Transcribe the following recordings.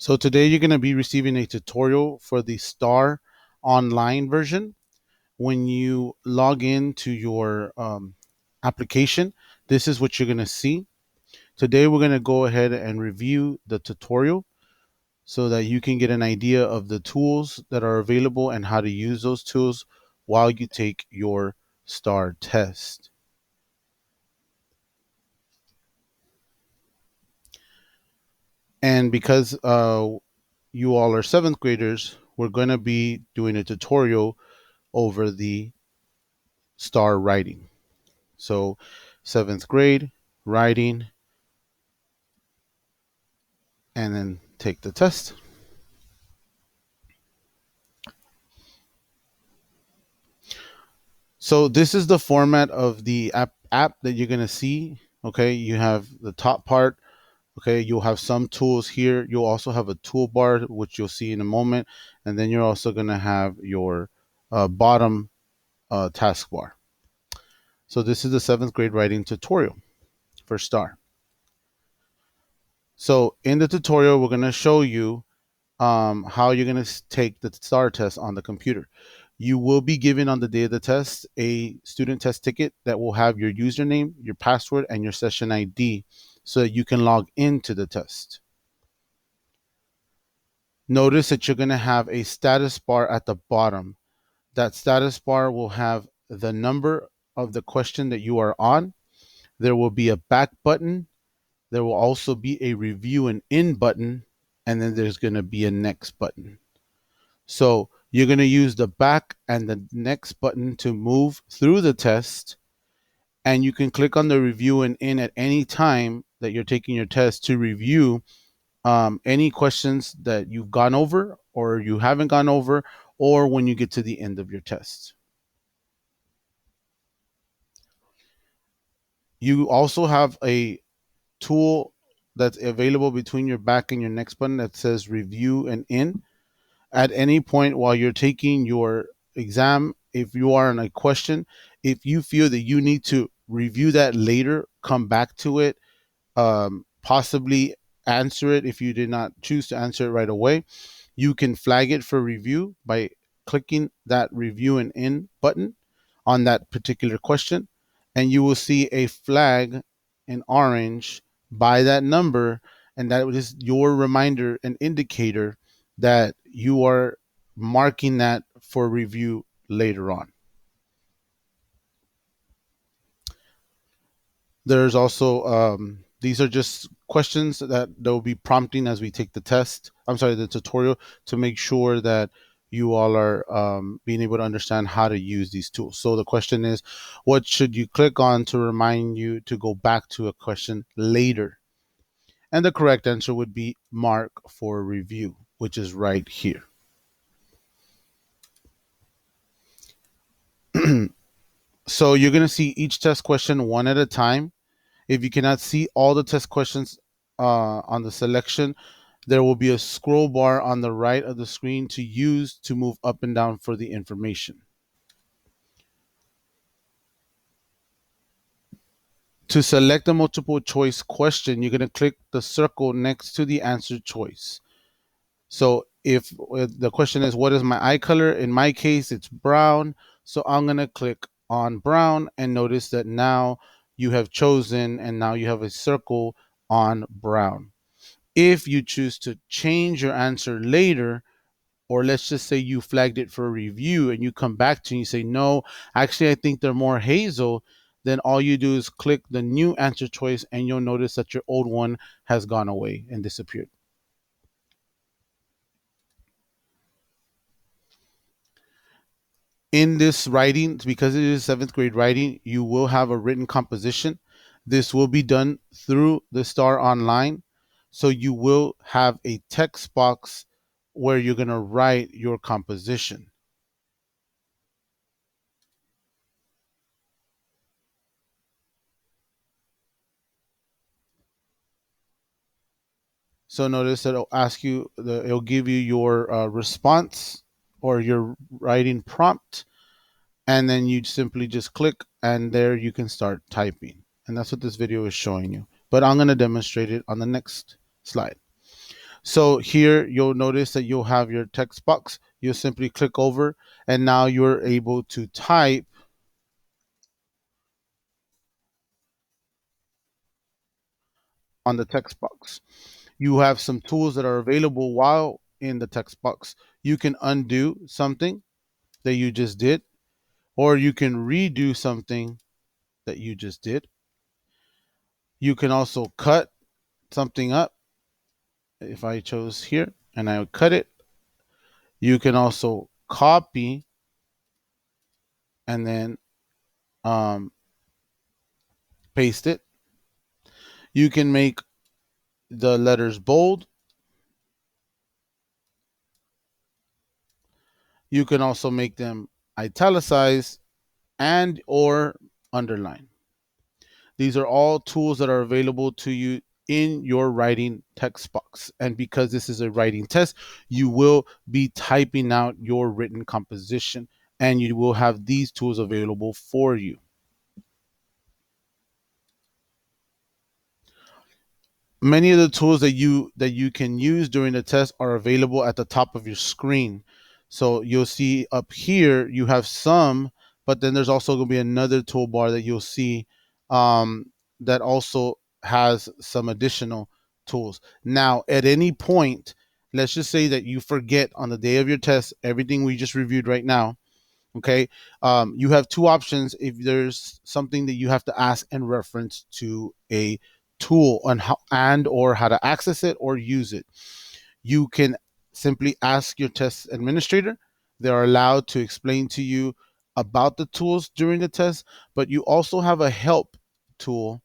So today you're going to be receiving a tutorial for the STAAR online version. When you log into your application, this is what you're going to see. Today we're going to go ahead and review the tutorial so that you can get an idea of the tools that are available and how to use those tools while you take your STAAR test. And because you all are seventh graders, we're going to be doing a tutorial over the STAAR writing. So, seventh grade, writing, and then take the test. So, this is the format of the app that you're going to see. Okay, you have the top part. Okay, you'll have some tools here. You'll also have a toolbar, which you'll see in a moment. And then you're also going to have your bottom taskbar. So, this is the seventh grade writing tutorial for STAAR. So, in the tutorial, we're going to show you how you're going to take the STAAR test on the computer. You will be given on the day of the test a student test ticket that will have your username, your password, and your session ID so that you can log into the test. Notice that you're going to have a status bar at the bottom. That status bar will have the number of the question that you are on. There will be a back button. There will also be a review and in button. And then there's going to be a next button. So you're going to use the back and the next button to move through the test. And you can click on the review and in at any time that you're taking your test to review any questions that you've gone over or you haven't gone over, or when you get to the end of your test. You also have a tool that's available between your back and your next button that says review and in. At any point while you're taking your exam, if you are on a question, if you feel that you need to review that later, come back to it, possibly answer it if you did not choose to answer it right away, you can flag it for review by clicking that review and in button on that particular question, and you will see a flag in orange by that number, and that is your reminder and indicator that you are marking that for review later on. There's also these are just questions that they'll be prompting as we take the test. I'm sorry, the tutorial, to make sure that you all are being able to understand how to use these tools. So the question is, what should you click on to remind you to go back to a question later? And the correct answer would be mark for review, which is right here. So you're going to see each test question one at a time. If you cannot see all the test questions on the selection, there will be a scroll bar on the right of the screen to use to move up and down for the information. To select a multiple choice question, you're going to click the circle next to the answer choice. So if the question is, what is my eye color? In my case, it's brown. So I'm going to click on brown, and notice that now you have chosen, and now you have a circle on brown. If you choose to change your answer later, or let's just say you flagged it for review and you come back to and you say, no, actually, I think they're more hazel, then all you do is click the new answer choice and you'll notice that your old one has gone away and disappeared. In this writing, because it is seventh grade writing, you will have a written composition. This will be done through the STAAR online. So you will have a text box where you're going to write your composition. So notice that it'll ask you, it'll give you your response or your writing prompt, and then you simply just click, and there you can start typing. And that's what this video is showing you. But I'm going to demonstrate it on the next slide. So here you'll notice that you'll have your text box. You'll simply click over, and now you're able to type on the text box. You have some tools that are available while in the text box. You can undo something that you just did, or you can redo something that you just did. You can also cut something up. If I chose here and I would cut it, you can also copy and then um, paste it. You can make the letters bold. You can also make them italicized and or underline. These are all tools that are available to you in your writing text box. And because this is a writing test, you will be typing out your written composition, and you will have these tools available for you. Many of the tools that you can use during the test are available at the top of your screen. So you'll see up here you have some, but then there's also going to be another toolbar that you'll see that also has some additional tools. Now, at any point, let's just say that you forget on the day of your test everything we just reviewed right now. Okay, you have two options if there's something that you have to ask in reference to a tool on how and or how to access it or use it. You can simply ask your test administrator. They're allowed to explain to you about the tools during the test, but you also have a help tool,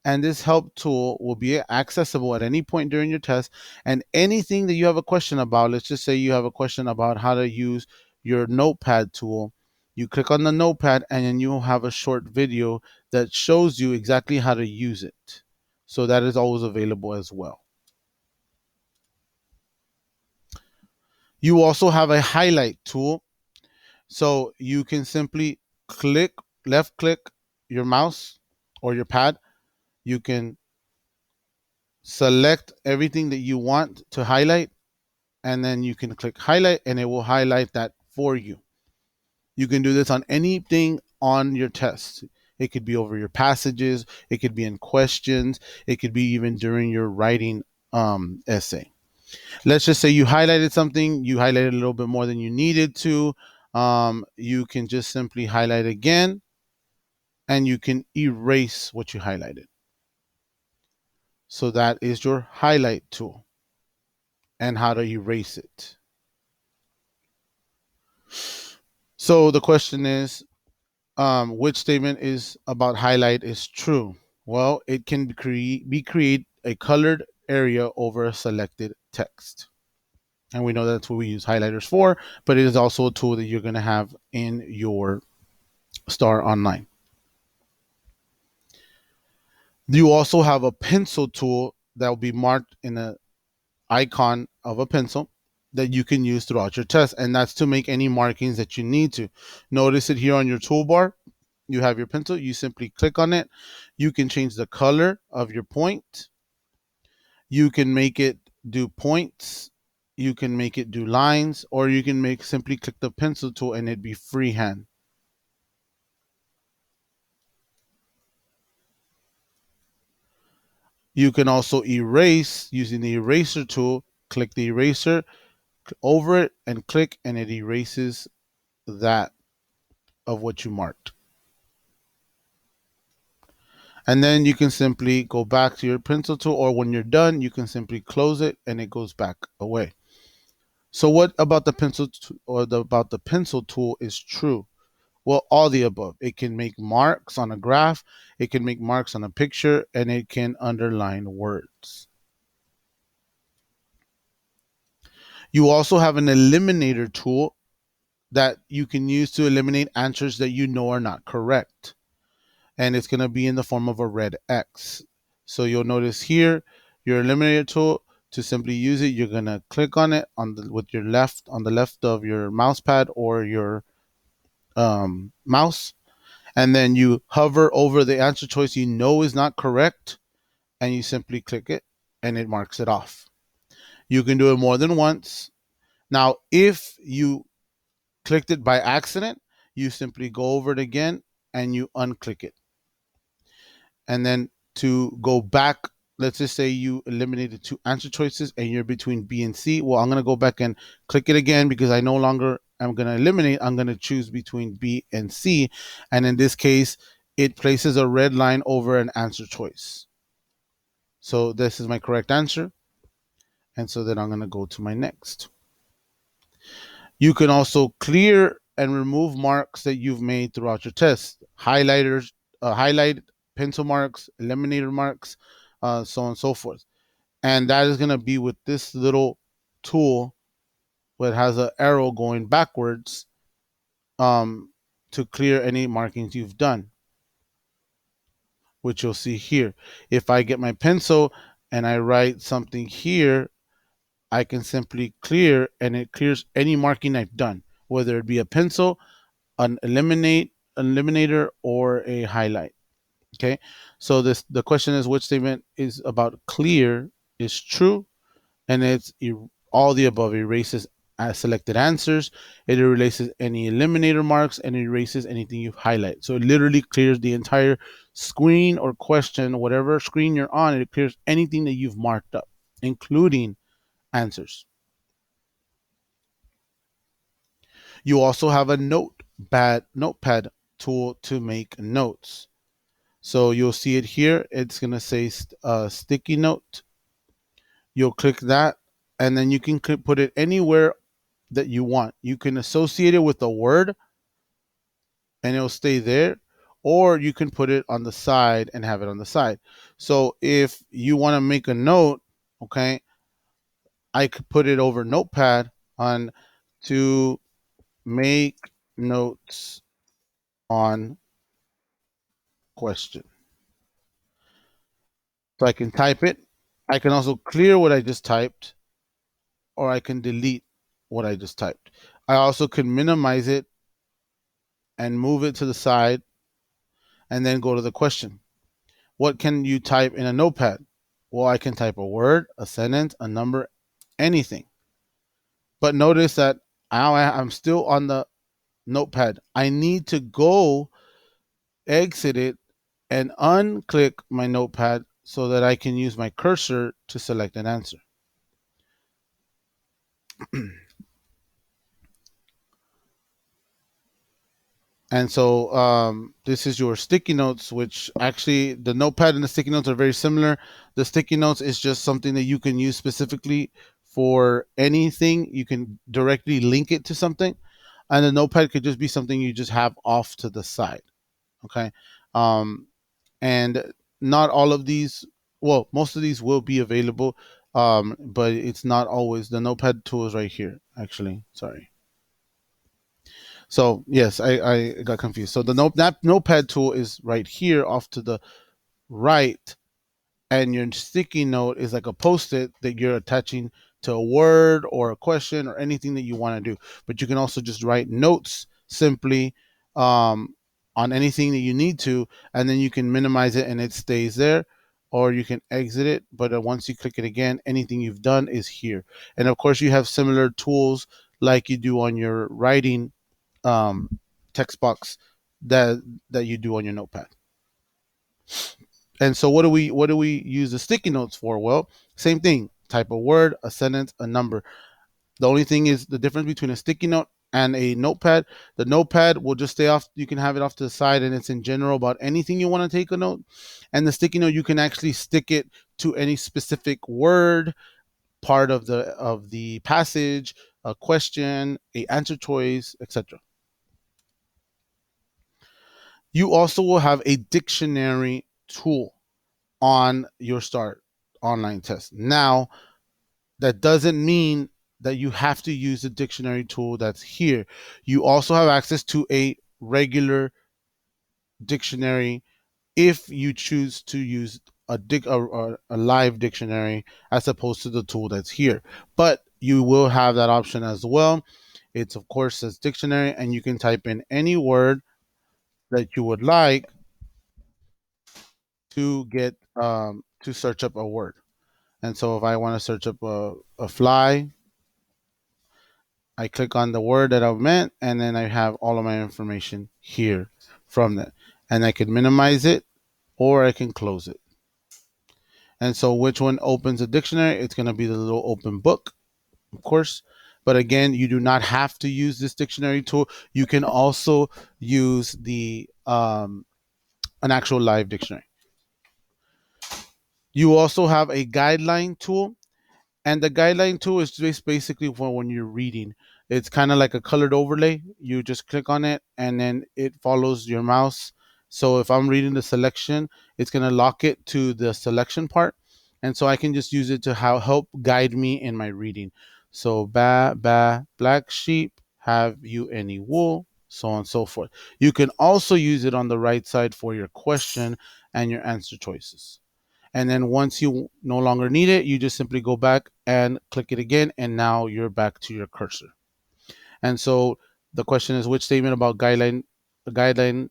and this help tool will be accessible at any point during your test. And anything that you have a question about, let's just say you have a question about how to use your notepad tool, you click on the notepad and then you'll have a short video that shows you exactly how to use it. So that is always available as well. You also have a highlight tool. So you can simply click, left click your mouse or your pad. You can select everything that you want to highlight, and then you can click highlight and it will highlight that for you. You can do this on anything on your test. It could be over your passages, it could be in questions, it could be even during your writing essay. Let's just say you highlighted something, you highlighted a little bit more than you needed to. You can just simply highlight again and you can erase what you highlighted. So that is your highlight tool and how to erase it. So the question is, which statement is about highlight is true? Well, it can create a colored area over a selected text. And we know that's what we use highlighters for, but it is also a tool that you're going to have in your STAAR Online. You also have a pencil tool that will be marked in an icon of a pencil that you can use throughout your test, and that's to make any markings that you need to. Notice it here on your toolbar. You have your pencil, you simply click on it. You can change the color of your point. You can make it do points. You can make it do lines, or you can make simply click the pencil tool and it'd be freehand. You can also erase using the eraser tool. Click the eraser over it and click, and it erases that of what you marked. And then you can simply go back to your pencil tool, or when you're done, you can simply close it and it goes back away. So what about the about the pencil tool is true? Well, all the above. It can make marks on a graph, it can make marks on a picture, and it can underline words. You also have an eliminator tool that you can use to eliminate answers that you know are not correct. And it's going to be in the form of a red X. So you'll notice here your eliminator tool. To simply use it, you're going to click on it with your left on the left of your mouse pad or your mouse, and then you hover over the answer choice you know is not correct, and you simply click it and it marks it off. You can do it more than once. Now, if you clicked it by accident, you simply go over it again and you unclick it. And then to go back, let's just say you eliminated two answer choices and you're between B and C. Well, I'm going to go back and click it again because I no longer am going to eliminate. I'm going to choose between B and C. And in this case, it places a red line over an answer choice. So this is my correct answer. And so then I'm going to go to my next. You can also clear and remove marks that you've made throughout your test. Highlighters, highlight, pencil marks, eliminator marks, so on and so forth. And that is going to be with this little tool that has an arrow going backwards, um, to clear any markings you've done, which you'll see here. If I get my pencil and I write something here, I can simply clear and it clears any marking I've done, whether it be a pencil, an eliminator, or a highlight. Okay, so the question is, which statement is about clear is true, and it's all the above. It erases selected answers, it erases any eliminator marks, and it erases anything you've highlighted. So it literally clears the entire screen or question, whatever screen you're on. It clears anything that you've marked up, including answers. You also have a notepad tool to make notes. So you'll see it here. It's going to say sticky note. You'll click that, and then you can put it anywhere that you want. You can associate it with a word and it'll stay there, or you can put it on the side and have it on the side. So if you want to make a note, okay, I could put it over notepad on to make notes on question. So I can type it. I can also clear what I just typed, or I can delete what I just typed. I also can minimize it and move it to the side and then go to the question. What can you type in a notepad? Well, I can type a word, a sentence, a number, anything. But notice that I'm still on the notepad. I need to go exit it and unclick my notepad so that I can use my cursor to select an answer. And so this is your sticky notes, which actually the notepad and the sticky notes are very similar. The sticky notes is just something that you can use specifically for anything. You can directly link it to something. And the notepad could just be something you just have off to the side. Okay. Um, and not all of these, well, most of these will be available, but it's not always. The notepad tool is right here, actually. Sorry. So yes, I got confused. So the notepad tool is right here off to the right, and your sticky note is like a post-it that you're attaching to a word or a question or anything that you want to do. But you can also just write notes simply, on anything that you need to, and then you can minimize it and it stays there, or you can exit it. But once you click it again, anything you've done is here. And of course, you have similar tools like you do on your writing, um, text box that you do on your notepad. And so what do we use the sticky notes for? Well, same thing. Type a word, a sentence, a number. The only thing is the difference between a sticky note and a notepad. The notepad will just stay off. You can have it off to the side, and it's in general about anything you want to take a note. And the sticky note, you can actually stick it to any specific word, part of the passage, a question, a answer choice, etc. You also will have a dictionary tool on your STAAR online test. Now, that doesn't mean that you have to use the dictionary tool that's here. You also have access to a regular dictionary if you choose to use a live dictionary as opposed to the tool that's here. But you will have that option as well. It's of course says dictionary, and you can type in any word that you would like to get to search up a word. And so if I want to search up a fly, I click on the word that I meant, and then I have all of my information here from that. And I can minimize it or I can close it. And so which one opens a dictionary? It's going to be the little open book, of course. But again, you do not have to use this dictionary tool. You can also use the an actual live dictionary. You also have a guideline tool. And the guideline tool is just basically for when you're reading. It's kind of like a colored overlay. You just click on it and then it follows your mouse. So if I'm reading the selection, it's going to lock it to the selection part. And so I can just use it to help guide me in my reading. So, black sheep, have you any wool? So on and so forth. You can also use it on the right side for your question and your answer choices. And then once you no longer need it, you just simply go back and click it again, and now you're back to your cursor. And so the question is, which statement about guideline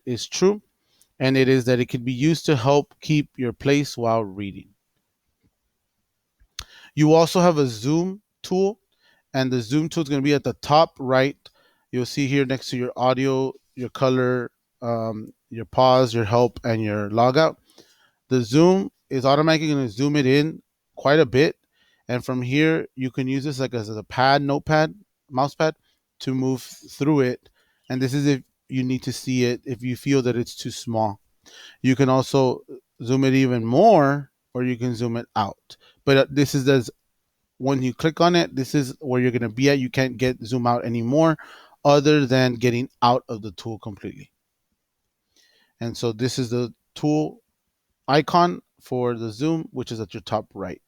is true? And it is that it can be used to help keep your place while reading. You also have a zoom tool, and the zoom tool is going to be at the top right. You'll see here next to your audio, your color, your pause, your help, and your logout. The zoom is automatically going to zoom it in quite a bit. And from here, you can use this like as a pad, notepad, mouse pad to move through it. And this is if you need to see it, if you feel that it's too small. You can also zoom it even more, or you can zoom it out. But this is as when you click on it, this is where you're going to be at. You can't get zoom out anymore other than getting out of the tool completely. And so this is the tool icon for the zoom, which is at your top right.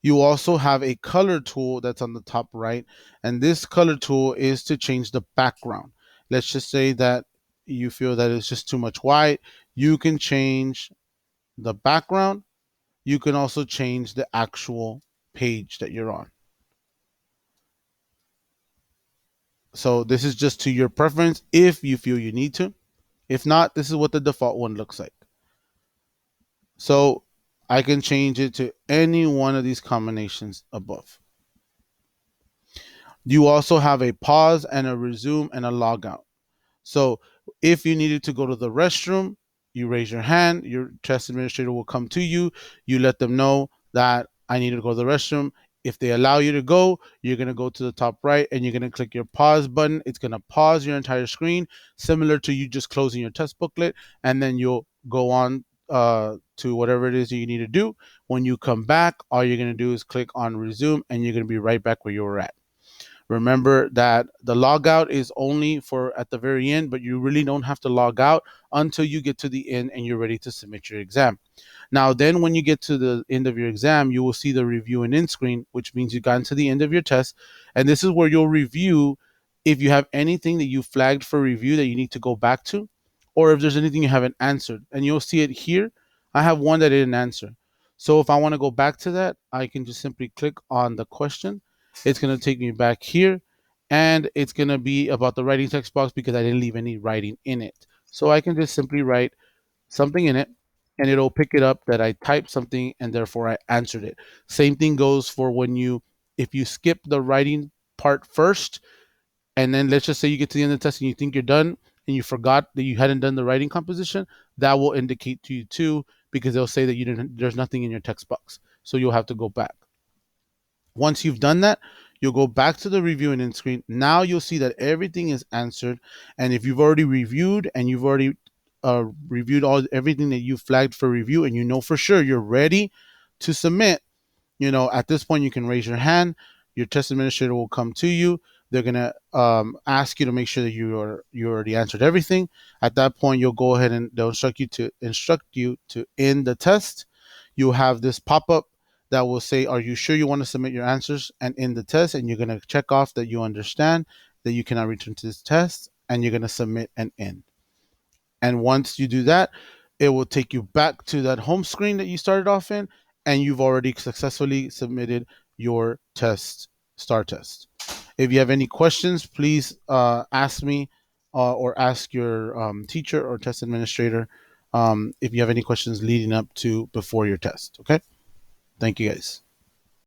You also have a color tool that's on the top right, and this color tool is to change the background. Let's just say that you feel that it's just too much white. You can change the background. You can also change the actual page that you're on. So this is just to your preference if you feel you need to. If not, this is what the default one looks like. So I can change it to any one of these combinations above. You also have a pause and a resume and a logout. So if you needed to go to the restroom, you raise your hand, your test administrator will come to you. You let them know that I need to go to the restroom. If they allow you to go, you're going to go to the top right and you're going to click your pause button. It's going to pause your entire screen, similar to you just closing your test booklet, and then you'll go on to whatever it is that you need to do. When you come back, all you're going to do is click on resume and you're going to be right back where you were at. Remember that the logout is only for at the very end, but you really don't have to log out until you get to the end and you're ready to submit your exam. Now, then when you get to the end of your exam, you will see the review and end screen, which means you've gotten to the end of your test. And this is where you'll review if you have anything that you flagged for review that you need to go back to, or if there's anything you haven't answered. And you'll see it here. I have one that I didn't answer. So if I want to go back to that, I can just simply click on the question. It's going to take me back here, and it's going to be about the writing text box because I didn't leave any writing in it. So I can just simply write something in it, and it'll pick it up that I typed something and therefore I answered it. Same thing goes for if you skip the writing part first, and then let's just say you get to the end of the test and you think you're done and you forgot that you hadn't done the writing composition, that will indicate to you too, because they'll say that there's nothing in your text box. So you'll have to go back. Once you've done that, you'll go back to the review and end screen. Now you'll see that everything is answered. And if you've already reviewed and you've already reviewed everything that you flagged for review, and you know for sure you're ready to submit, at this point you can raise your hand. Your test administrator will come to you. They're gonna ask you to make sure that you already answered everything. At that point, you'll go ahead and they'll instruct you to end the test. You'll have this pop up that will say, "Are you sure you want to submit your answers and end the test?" And you're gonna check off that you understand that you cannot return to this test, and you're gonna submit and end. And once you do that, it will take you back to that home screen that you started off in, and you've already successfully submitted your STAAR test. If you have any questions, please ask me or ask your teacher or test administrator if you have any questions leading up to before your test. Okay. Thank you guys.